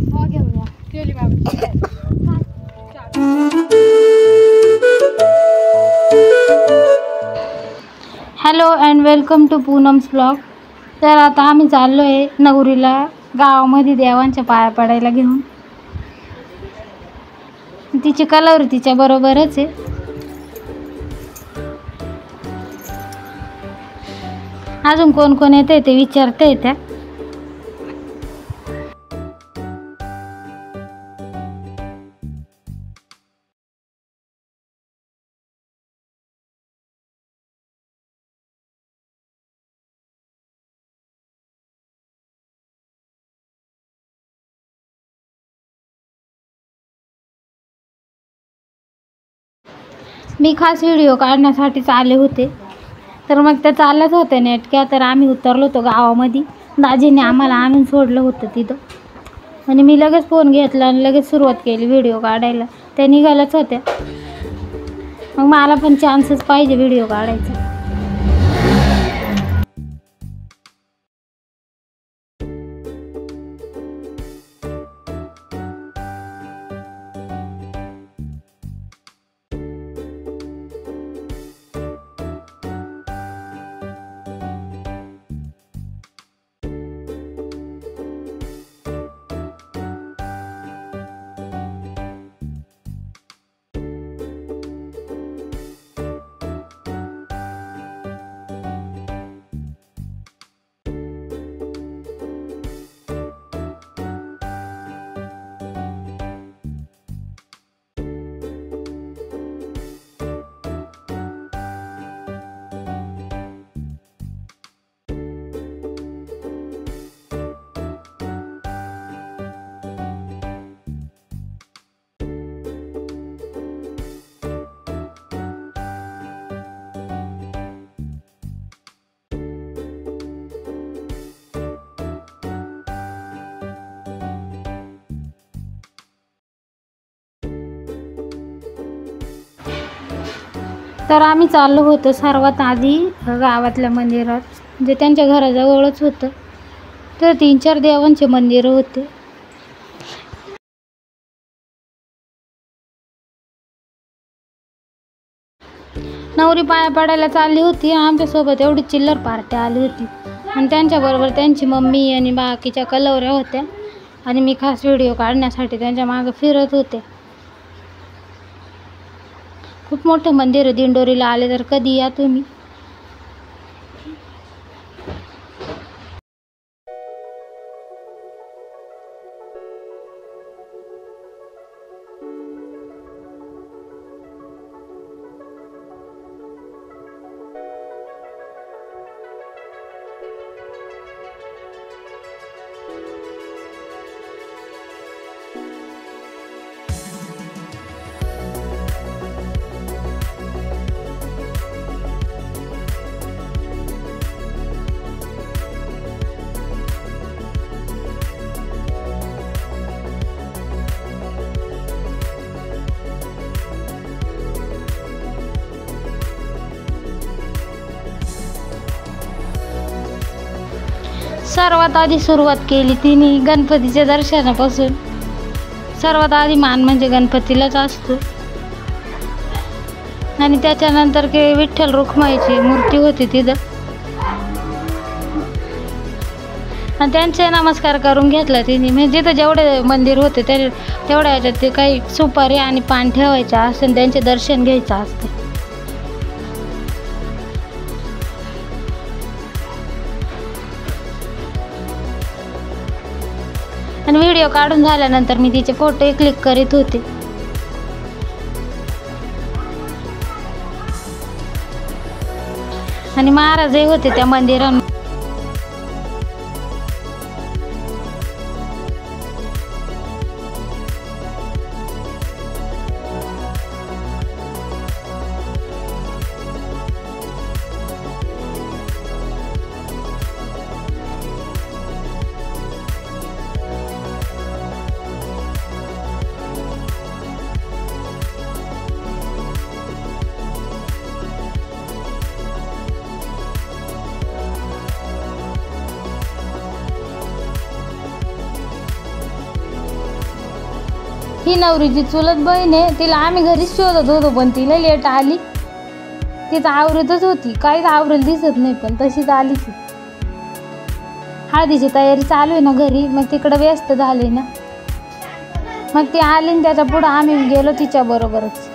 हो घेऊया केली बाबा. Hello and welcome to Poonam's blog. तर आता आम्ही चाललो आहे नवरीला गावामध्ये देवांच्या पाया पडायला घेऊन. तिची कलर तिच्या बरोबरच आहे. अजून कोण कोण येते ते विचारते त्या. मी खास व्हिडिओ काढण्यासाठीच आले होते. तर मग त्या चालल्याच होत्या नेटक्या. तर आम्ही उतरलो होतो गावामध्ये. दाजीने आम्हाला आणून सोडलं होतं तिथं. आणि मी लगेच फोन घेतला आणि लगेच सुरुवात केली व्हिडिओ काढायला. त्या निघाल्याच होत्या. मग मला पण चान्सच पाहिजे व्हिडिओ काढायचा. तर आम्ही चाललो होतो सर्वात आधी गावातल्या मंदिरात, जे त्यांच्या घराजवळच होतं. तर 3-4 देवांचे मंदिरं होते. नवरी पाया पडायला चालली होती. आमच्यासोबत एवढी चिल्लर पार्टी आली होती आणि त्यांच्याबरोबर त्यांची मम्मी आणि बाकीच्या कलवऱ्या होत्या. आणि मी खास व्हिडिओ काढण्यासाठी त्यांच्या मागं फिरत होते. खूप मोठं मंदिर आहे. दिंडोरीला आले तर कधी या तुम्ही. सर्वात आधी सुरुवात केली तिने गणपतीच्या दर्शनापासून. सर्वात आधी मान म्हणजे गणपतीलाच असतो. आणि त्याच्यानंतर की विठ्ठल रुक्माईची मूर्ती होती तिथं. आणि त्यांचे नमस्कार करून घेतला तिने. म्हणजे जिथं जेवढे मंदिर होते तेवढ्या ह्याच्यात ते काही सुपारी आणि पान ठेवायचं असं त्यांचे दर्शन घ्यायचं असतं. आणि व्हिडिओ काढून झाल्यानंतर मी तिचे फोटो क्लिक करीत होते. आणि महाराजही होते त्या मंदिरात. ही नवरीची चुलत बहीण आहे, तिला आम्ही घरीच शोधत होतो पण तिला लेट आली. तिचं आवरतच होती, काहीच आवरेल दिसत नाही पण तशीच आली ती. हळदीची तयारी चालू आहे ना घरी, मग तिकडं व्यस्त झाले ना, मग ती आली आणि त्याच्या पुढं आम्ही गेलो तिच्या बरोबरच.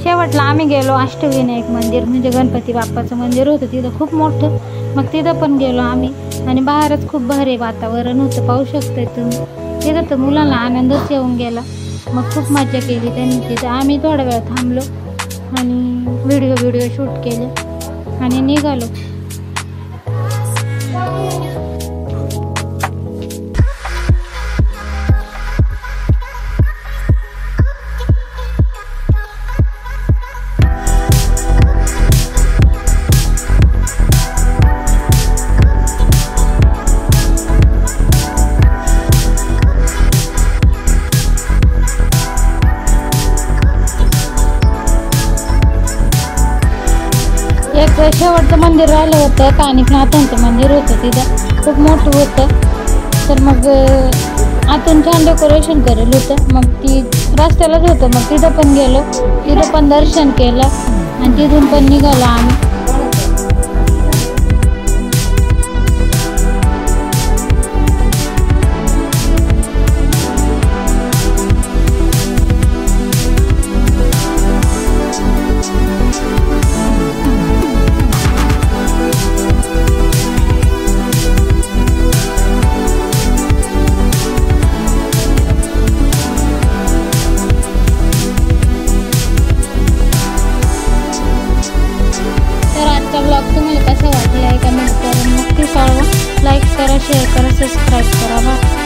शेवटला आम्ही गेलो अष्टविनायक मंदिर, म्हणजे गणपती बाप्पाचं मंदिर होतं तिथं खूप मोठं. मग तिथं पण गेलो आम्ही आणि बाहेरच खूप भारी वातावरण होतं, पाहू शकताय तुम्ही. तिथं तर मुलांना आनंदच येऊन गेला. मग खूप मजा केली त्यांनी तिथं. आम्ही थोडा वेळ थांबलो आणि व्हिडिओ शूट केले आणि निघालो. शेवटचं मंदिर राहिलं होतं, कानिफनाथांचं मंदिर होतं तिथं, खूप मोठं होतं. तर मग आतून छान डेकोरेशन करेल होतं. मग ती रस्त्यालाच होतं, मग तिथं पण गेलो, तिथं पण दर्शन केलं आणि तिथून पण निघालो आम्ही. ब्लॉग तुम्हाला कसा वाटला आहे कमेंट करून नक्की कळवा. लाईक करा, शेअर करा, सबस्क्राईब करा.